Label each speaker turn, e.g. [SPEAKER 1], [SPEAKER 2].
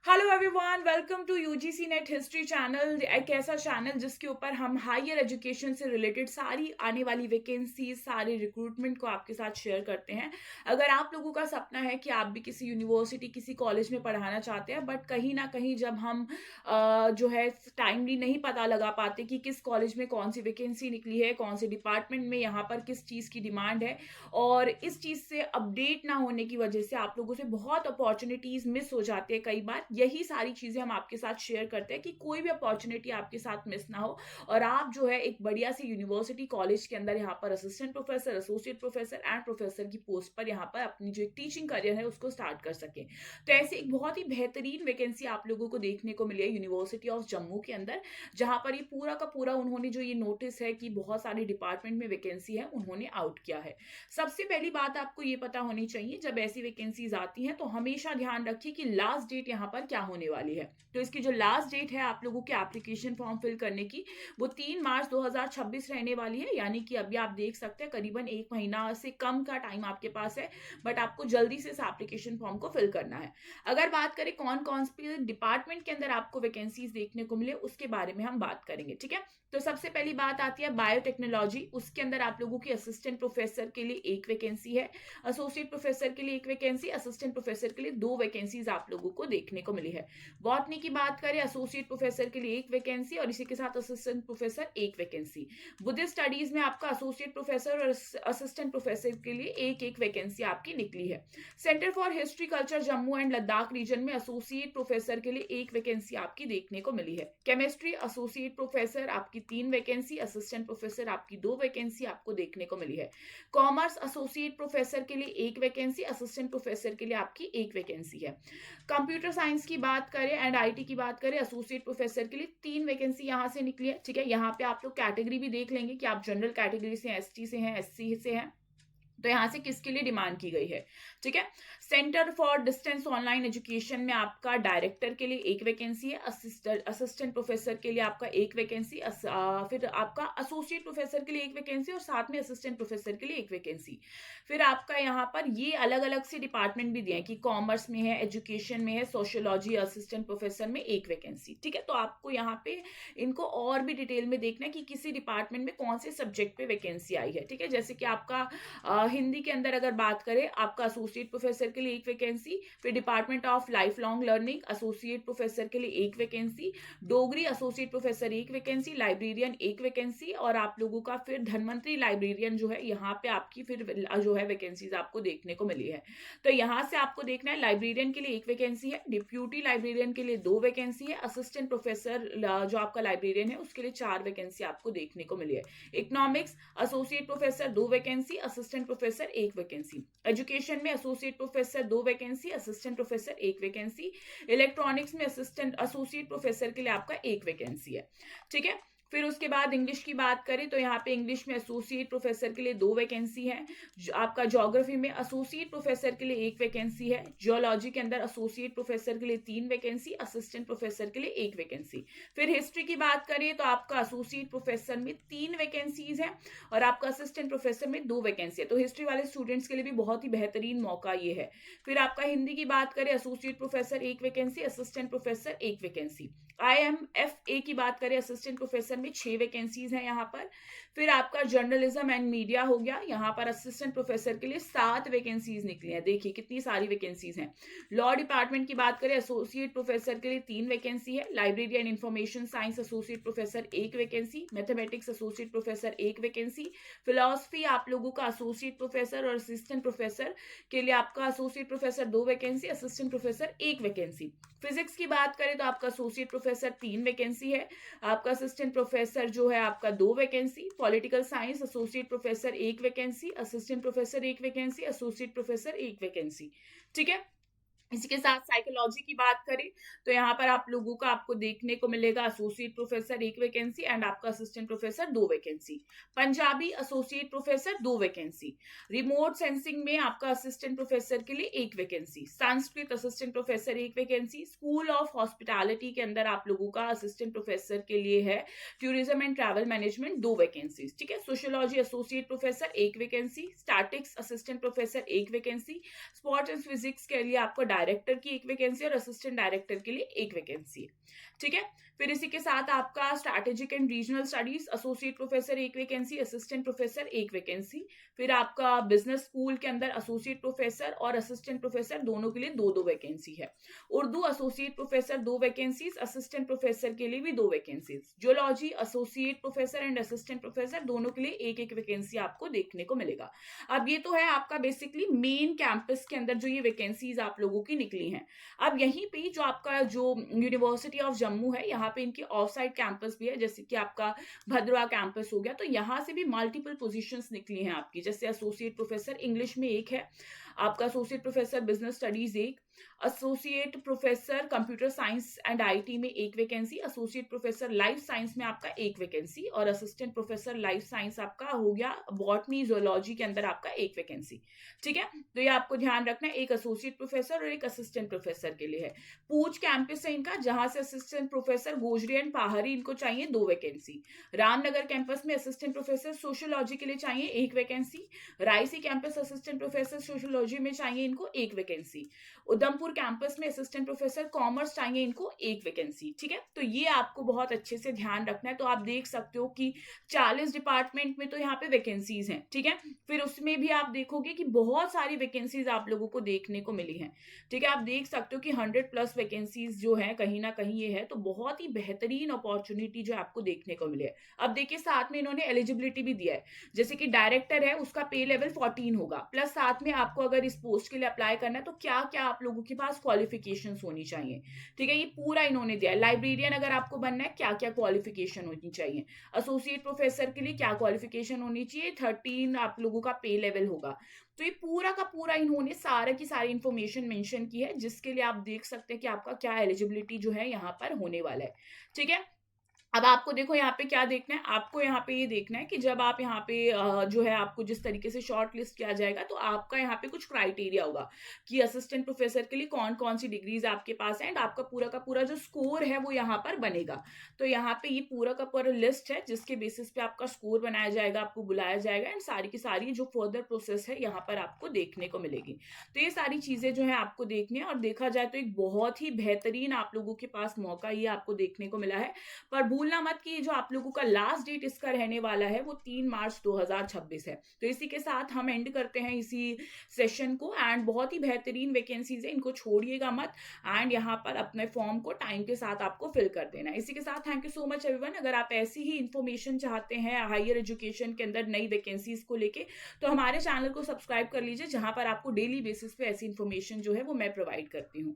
[SPEAKER 1] Hello everyone, welcome to UGC NET history channel. एक ऐसा channel जिसके ऊपर हम हायर एजुकेशन से रिलेटेड सारी आने वाली वैकेंसीज, सारे रिक्रूटमेंट को आपके साथ शेयर करते हैं। अगर आप लोगों का सपना है कि आप भी किसी यूनिवर्सिटी, किसी कॉलेज में पढ़ाना चाहते हैं, बट कहीं ना कहीं जब हम जो है टाइमली नहीं पता लगा पाते कि किस कॉलेज में कौन सी वैकेंसी निकली है, कौन से डिपार्टमेंट में यहाँ पर किस चीज़ की डिमांड है, और इस चीज़ से अपडेट ना होने की वजह से आप लोगों से बहुत अपॉर्चुनिटीज मिस हो जाती है कई बार। यही सारी चीजें हम आपके साथ शेयर करते हैं कि कोई भी अपॉर्चुनिटी आपके साथ मिस ना हो और आप जो है एक बढ़िया सी यूनिवर्सिटी कॉलेज के अंदर यहाँ पर assistant professor, associate professor and professor की पोस्ट पर यहाँ पर अपनी जो एक टीचिंग करियर है उसको स्टार्ट कर सके। तो ऐसी एक बहुत ही बेहतरीन वैकेंसी आप लोगों को देखने को मिली है यूनिवर्सिटी ऑफ जम्मू के अंदर, जहां पर ये पूरा का पूरा उन्होंने जो ये नोटिस है कि बहुत सारे डिपार्टमेंट में वैकेंसी है उन्होंने आउट किया है। सबसे पहली बात आपको ये पता होनी चाहिए, जब ऐसी वैकेंसीज आती हैं तो हमेशा ध्यान रखिए कि लास्ट डेट यहाँ पर क्या होने वाली है। तो इसकी जो लास्ट डेट है आप लोगों के एप्लीकेशन फॉर्म फिल करने की, वो 3 मार्च 2026 रहने वाली है। यानी कि अभी आप देख सकते हैं करीबन 1 महीना से कम का टाइम आपके पास है, बट आपको जल्दी से इस एप्लीकेशन फॉर्म को फिल करना है। अगर बात करें कौन कौन से डिपार्टमेंट के अंदर आपको वैकेंसीज देखने को मिले, उसके बारे में हम बात करेंगे। ठीक है, तो सबसे पहली बात आती है बायोटेक्नोलॉजी। उसके अंदर आप लोगों की असिस्टेंट प्रोफेसर के लिए एक वैकेंसी है, एसोसिएट प्रोफेसर के लिए एक वैकेंसी, असिस्टेंट प्रोफेसर के लिए 2 वैकेंसीज आप लोगों को देखने को मिली है। बॉटनी की बात करें, एसोसिएट प्रोफेसर के लिए एक वैकेंसी और इसी के साथ असिस्टेंट प्रोफेसर एक वैकेंसी। बुद्धिस्ट स्टडीज में आपका एसोसिएट प्रोफेसर और असिस्टेंट प्रोफेसर के लिए एक एक वैकेंसी आपकी निकली है। Centre for history culture Jammu and Ladakh region में एसोसिएट प्रोफेसर के लिए एक वैकेंसी आपकी देखने को मिली है। केमिस्ट्री एसोसिएट प्रोफेसर आपकी 3 वैकेंसी, असिस्टेंट प्रोफेसर आपकी 2 वैकेंसी आपको देखने को मिली है। कॉमर्स एसोसिएट प्रोफेसर के लिए एक वैकेंसी, असिस्टेंट प्रोफेसर के लिए आपकी एक वैकेंसी है। कंप्यूटर साइंस की बात करें एंड आईटी की बात करें, एसोसिएट प्रोफेसर के लिए 3 वैकेंसी यहां से निकली है। ठीक है, यहाँ पे आप लोग कैटेगरी भी देख लेंगे कि आप जनरल कैटेगरी से हैं, एसटी से हैं, एससी से हैं, तो यहाँ से किसके लिए डिमांड की गई है। ठीक है, centre for distance online education में आपका डायरेक्टर के लिए एक वैकेंसी है, असिस्टेंट प्रोफेसर के लिए आपका एक वैकेंसी, फिर आपका एसोसिएट प्रोफेसर के लिए एक वैकेंसी और साथ में असिस्टेंट प्रोफेसर के लिए एक वैकेंसी। फिर आपका यहाँ पर ये अलग अलग से डिपार्टमेंट भी दिए हैं कि कॉमर्स में है, एजुकेशन में है, सोशियोलॉजी असिस्टेंट प्रोफेसर में एक वैकेंसी। ठीक है, तो आपको यहाँ पे इनको और भी डिटेल में देखना है कि किसी डिपार्टमेंट में कौन से सब्जेक्ट पे वैकेंसी आई है। ठीक है, जैसे कि आपका हिंदी के अंदर अगर बात करें, आपका एसोसिएट प्रोफेसर के लिए एक वैकेंसी, फिर department of life long learning associate professor के लिए एक वैकेंसी, डोगरी एसोसिएट प्रोफेसर एक वैकेंसी, लाइब्रेरियन एक वैकेंसी, और आप लोगों का फिर धनवंतरी लाइब्रेरियन जो है यहाँ पे आपकी फिर जो है वैकेंसीज आपको देखने को मिली है। तो यहाँ से आपको देखना है, लाइब्रेरियन के लिए एक वैकेंसी है, डिप्यूटी लाइब्रेरियन के लिए 2 वैकेंसी है, असिस्टेंट प्रोफेसर जो आपका लाइब्रेरियन है उसके लिए 4 वैकेंसी आपको देखने को मिली है। Economics associate professor 2 vacancy, assistant professor एक वैकेंसी। एजुकेशन में associate professor 2 vacancy, assistant professor एक वैकेंसी। इलेक्ट्रॉनिक्स में असिस्टेंट एसोसिएट प्रोफेसर के लिए आपका एक वैकेंसी है। ठीक है, फिर उसके बाद इंग्लिश की बात करें तो यहाँ पे इंग्लिश में एसोसिएट प्रोफेसर के लिए 2 वैकेंसी है। आपका ज्योग्राफी में एसोसिएट प्रोफेसर के लिए एक वैकेंसी है। जियोलॉजी के अंदर एसोसिएट प्रोफेसर के लिए 3 वैकेंसी, असिस्टेंट प्रोफेसर के लिए एक वैकेंसी। फिर हिस्ट्री की बात करें तो आपका एसोसिएट प्रोफेसर में 3 वैकेंसीज है और आपका असिस्टेंट प्रोफेसर में 2 वैकेंसी है। तो हिस्ट्री वाले स्टूडेंट्स के लिए भी बहुत ही बेहतरीन मौका ये है। फिर आपका हिंदी की बात करें, एसोसिएट प्रोफेसर एक वैकेंसी, असिस्टेंट प्रोफेसर एक वैकेंसी। IMFA की बात करें, असिस्टेंट प्रोफेसर में 6 वैकेंसीज हैं यहाँ पर। फिर आपका जर्नलिज्म एंड मीडिया हो गया, यहाँ पर असिस्टेंट प्रोफेसर के लिए 7 वैकेंसीज निकली हैं। देखिए कितनी सारी वैकेंसीज हैं। लॉ डिपार्टमेंट की बात करें, एसोसिएट प्रोफेसर के लिए 3 वैकेंसी है। Library and information science associate professor एक वैकेंसी, मैथमेटिक्स एसोसिएट प्रोफेसर एक वैकेंसी। फिलोसफी आप लोगों का एसोसिएट प्रोफेसर और असिस्टेंट प्रोफेसर के लिए आपका associate professor 2 vacancy, assistant professor एक वैकेंसी। फिजिक्स की बात करें तो आपका एसोसिएट प्रोफेसर 3 वैकेंसी है, आपका असिस्टेंट प्रोफेसर जो है आपका 2 vacancy. Political science associate professor एक वैकेंसी, असिस्टेंट प्रोफेसर एक वैकेंसी, एसोसिएट प्रोफेसर एक वैकेंसी। ठीक है, इसी के साथ साइकोलॉजी की बात करें तो यहाँ पर आप लोगों का आपको देखने को मिलेगा एसोसिएट प्रोफेसर एक वैकेंसी एंड आपका assistant professor 2 vacancy. Punjabi associate professor 2 vacancy. Remote sensing में आपका असिस्टेंट प्रोफेसर के लिए एक वैकेंसी। संस्कृत असिस्टेंट प्रोफेसर एक वैकेंसी। स्कूल ऑफ हॉस्पिटैलिटी के अंदर आप लोगों का असिस्टेंट प्रोफेसर के लिए है tourism and travel management 2 vacancy. ठीक है, सोशियोलॉजी एसोसिएट प्रोफेसर एक वैकेंसी। स्टैटिक्स असिस्टेंट प्रोफेसर एक वैकेंसी। स्पोर्ट्स एंड फिजिक्स के लिए आपको डायरेक्टर की एक वैकेंसी और असिस्टेंट डायरेक्टर के लिए एक वैकेंसी है, ठीक है। फिर इसी के साथ आपका strategic and regional studies associate professor एक वैकेंसी, असिस्टेंट प्रोफेसर एक वैकेंसी। फिर आपका बिजनेस स्कूल के अंदर एसोसिएट प्रोफेसर और असिस्टेंट प्रोफेसर दोनों के लिए दो दो वैकेंसी है। उर्दू एसोसिएट प्रोफेसर दो वैकेंसीज, असिस्टेंट प्रोफेसर के लिए भी दो vacancies. Geology associate professor and assistant professor दोनों के लिए एक एक वैकेंसी आपको देखने को मिलेगा। अब ये तो है आपका बेसिकली मेन कैंपस के अंदर जो ये वैकेंसीज आप लोगों की निकली हैं। अब यहीं पे जो आपका जो यूनिवर्सिटी ऑफ जम्मू है, यहाँ पे इनके ऑफ साइड कैंपस भी है, जैसे कि आपका भद्रवा कैंपस हो गया, तो यहाँ से भी मल्टीपल पोजीशंस निकली हैं आपकी। जैसे एसोसिएट प्रोफेसर इंग्लिश में एक है आपका, एसोसिएट प्रोफेसर बिजनेस स्टडीज एक, associate professor computer science and IT में एक vacancy, associate professor life science में आपका एक वैकेंसी, और असिस्टेंट प्रोफेसर लाइफ साइंस आपका हो गया बॉटनी जूलॉजी के अंदर आपका एक वैकेंसी, ठीक है। तो ये आपको ध्यान रखना है, एक एसोसिएट प्रोफेसर और एक असिस्टेंट प्रोफेसर के लिए है। पूंछ कैंपस है इनका, जहां से असिस्टेंट प्रोफेसर गोजरी एंड पहाड़ी इनको चाहिए दो वैकेंसी। रामनगर कैंपस में असिस्टेंट प्रोफेसर सोशियोलॉजी के लिए चाहिए एक vacancy. Raisi campus assistant professor sociology में चाहिए इनको एक वैकेंसी। उधमपुर कैंपस में असिस्टेंट प्रोफेसर कॉमर्स चाहिए इनको एक वैकेंसी, ठीक है। तो ये आपको बहुत अच्छे से ध्यान रखना है। तो आप देख सकते हो कि 40 डिपार्टमेंट में तो यहाँ पे वैकेंसीज हैं, ठीक है। फिर उसमें भी आप देखोगे कि बहुत सारी वैकेंसीज आप लोगों को देखने को मिली हैं, ठीक है। आप देख सकते हो कि 100+ वैकेंसीज जो है कहीं ना कहीं ये है, तो बहुत ही बेहतरीन अपॉर्चुनिटी जो आपको देखने को मिले है। अब देखिए साथ में इन्होंने एलिजिबिलिटी भी दिया है, जैसे कि डायरेक्टर है उसका पे लेवल 14 होगा, प्लस साथ में आपको अगर इस पोस्ट के लिए अप्लाई करना है तो क्या क्या आप लोगों के पास क्वालिफिकेशंस होनी चाहिए, ठीक है। ये पूरा इन्होंने दिया है। लाइब्रेरियन अगर आपको बनना है क्या क्या क्वालिफिकेशन होनी चाहिए, एसोसिएट प्रोफेसर के लिए क्या क्वालिफिकेशन होनी चाहिए, 13 आप लोगों का पे लेवल होगा। तो ये पूरा का पूरा इन्होंने सारा की सारी इंफॉर्मेशन मेंशन की है, जिसके लिए आप देख सकते हैं कि आपका क्या एलिजिबिलिटी जो है यहाँ पर होने वाला है, ठीक है। अब आपको देखो यहाँ पे क्या देखना है, आपको यहाँ पे ये देखना है कि जब आप यहाँ पे जो है आपको जिस तरीके से शॉर्ट लिस्ट किया जाएगा, तो आपका यहाँ पे कुछ क्राइटेरिया होगा कि असिस्टेंट प्रोफेसर के लिए कौन कौन सी डिग्रीज आपके पास है, एंड आपका पूरा का पूरा जो स्कोर है वो यहाँ पर बनेगा। तो यहाँ पे ये पूरा का पूरा लिस्ट है जिसके बेसिस पे आपका स्कोर बनाया जाएगा, आपको बुलाया जाएगा, एंड सारी की सारी जो फर्दर प्रोसेस है यहाँ पर आपको देखने को मिलेगी। तो ये सारी चीजें जो है आपको देखनी है, और देखा जाए तो एक बहुत ही बेहतरीन आप लोगों के पास मौका ये आपको देखने को मिला है। पर भूलना मत कि जो आप लोगों का लास्ट डेट इसका रहने वाला है वो 3 मार्च 2026 है। तो इसी के साथ हम एंड करते हैं इसी सेशन को, एंड बहुत ही बेहतरीन वैकेंसीज है, इनको छोड़िएगा मत, एंड यहाँ पर अपने फॉर्म को टाइम के साथ आपको फिल कर देना है। इसी के साथ thank you so much everyone. अगर आप ऐसी ही इंफॉर्मेशन चाहते हैं हायर एजुकेशन के अंदर नई वैकेंसीज को लेके, तो हमारे चैनल को सब्सक्राइब कर लीजिए, जहां पर आपको डेली बेसिस पे ऐसी इंफॉर्मेशन जो है वो मैं प्रोवाइड करती हूँ।